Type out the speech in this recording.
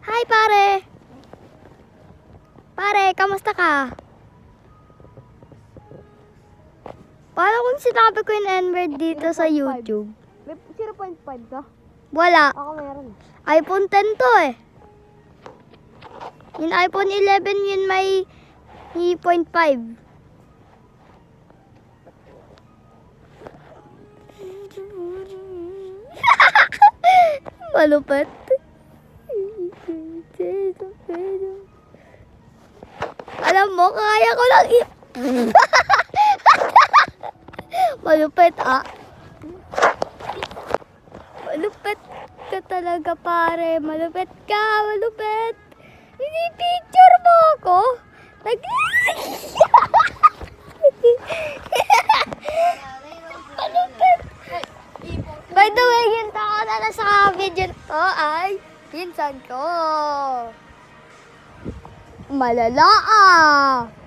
Hi, pare. Pare, kamusta ka? Paano kung sinabi ko yung N-word dito sa 0.5. YouTube? May 0.5 ka? Wala. Ako meron. iPhone 10 to eh. Yung iPhone 11 yun may 0.5. Malupit. Alam mo, kaya ko lang malupit ah. Malupit ka talaga pare. Malupit ka, malupit. Hindi picture mo ako. Malupit. By the way, yung tao na nasa video to ay pinsan ko. Malala ah.